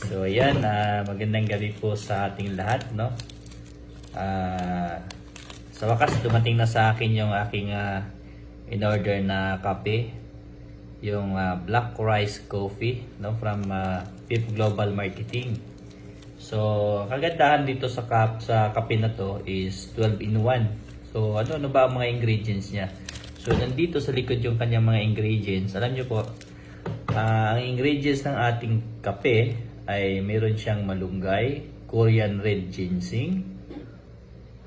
So ayan, magandang gabi po sa ating lahat, no? Sa wakas dumating na sa akin yung aking in-order na kape, yung Black Rice Coffee, no, from PIP Global Marketing. So kagandahan dito sa kape na to is 12 in 1. So ano ba ang mga ingredients niya? So nandito sa likod yung kanyang mga ingredients. Alam niyo po, ang ingredients ng ating kape ay meron siyang malunggay, Korean red ginseng,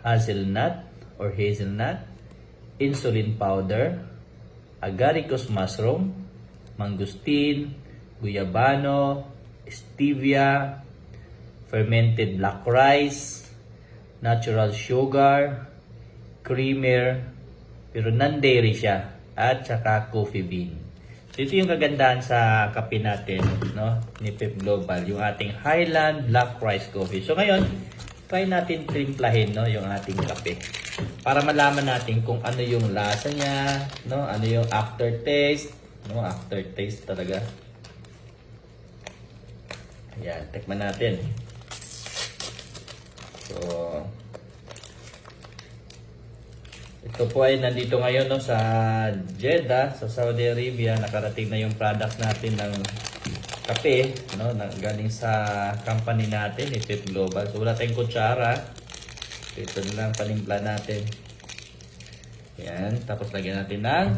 hazelnut, insulin powder, agaricus mushroom, mangosteen, guyabano, stevia, fermented black rice, natural sugar, creamer, pero non-dairy siya, at saka coffee bean. So ito yung kagandahan sa kape natin, no, ni PIP Global, yung ating Highland Black Rice Coffee. So ngayon, try natin timplahin, no, yung ating kape para malaman natin kung ano yung lasa niya, no, ano yung aftertaste, no, aftertaste talaga. Ayan, tikman natin. So ito po ay nandito ngayon, no, sa Jeddah, sa Saudi Arabia. Nakarating na yung products natin ng kape, no, galing sa company natin, PIP Global. So wala tayong kutsara. Ito na lang panimpla natin. Yan, tapos lagyan natin ng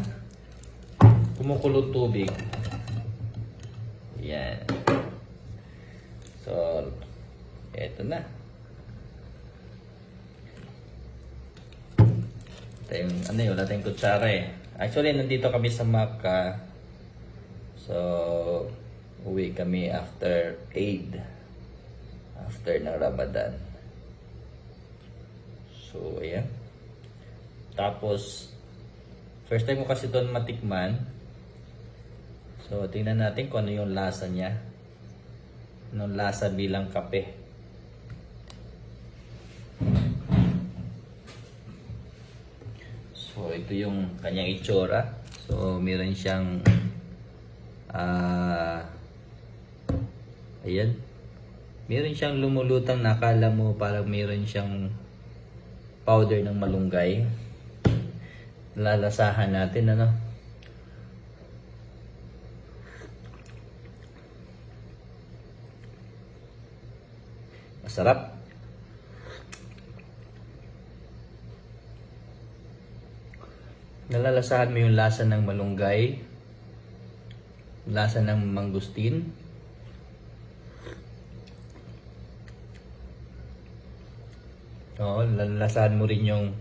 kumukulong tubig. Yan. So eto na. Yung, wala tayong kutsara eh. Actually, nandito kami sa Makkah. So, uwi kami after Eid. After ng Ramadan. So, ayan. Tapos, first time ko kasi doon matikman. So, tingnan natin kung ano yung lasa niya. Anong lasa bilang kape. So, ito yung kanyang itsura. So, meron siyang ayan. Meron siyang lumulutang na akala mo parang meron siyang powder ng malunggay. Lalasahan natin, ano? Masarap. Nalalasahan mo yung lasa ng malunggay, lasa ng mangosteen, nalalasahan mo rin yung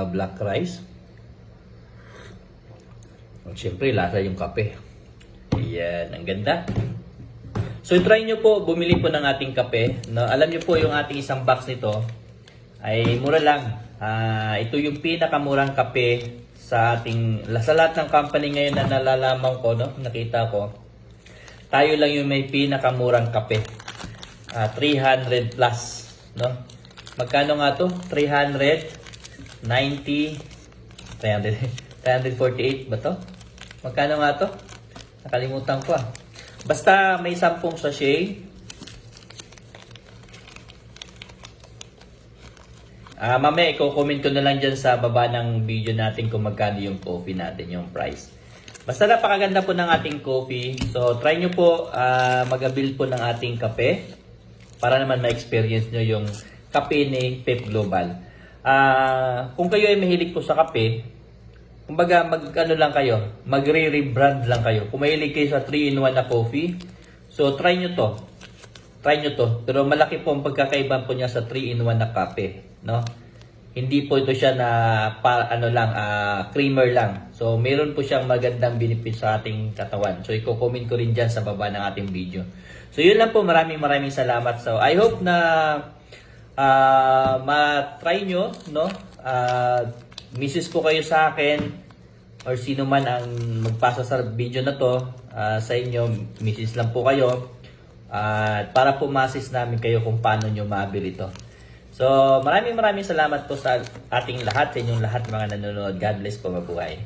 black rice. At syempre, lasa yung kape. Ayan, ang ganda. So, try nyo po, bumili po ng ating kape. No, alam nyo po, yung ating isang box nito ay mura lang. Ito yung pinakamurang kape sa lahat ng company ngayon na nalalaman ko, no, nakita ko. Tayo lang yung may pinakamurang kape. 300 plus, no? Magkano nga to? 348 ba to? Magkano nga to? Nakalimutan ko ah. Basta may 10 sachet. Mamaya i-comment ko na lang dyan sa baba ng video natin kung magkano yung coffee natin, yung price. Basta napakaganda po ng ating coffee. So try nyo po mag-avail po ng ating kape para naman ma-experience nyo yung kape ni PIP Global. Kung kayo ay mahilig po sa kape, kumbaga lang kayo, magre-rebrand lang kayo. Kung mahilig kayo sa 3-in-1 na coffee, so try nyo to. Try nyo to. Pero malaki po ang pagkakaiba po niya sa 3-in-1 na kape, no? Hindi po ito siya na creamer lang. So meron po siyang magandang benefit sa ating katawan. So i-comment ko rin diyan sa baba ng ating video. So yun lang po, maraming salamat. So I hope na ma-try nyo, no? Message po kayo sa akin or sino man ang magpasa sa video na to, sa inyo, message lang po kayo. Para po ma-assist namin kayo kung paano nyo ma-avail ito. So, maraming salamat po sa ating lahat, sa inyong lahat mga nanonood. God bless po, mabuhay.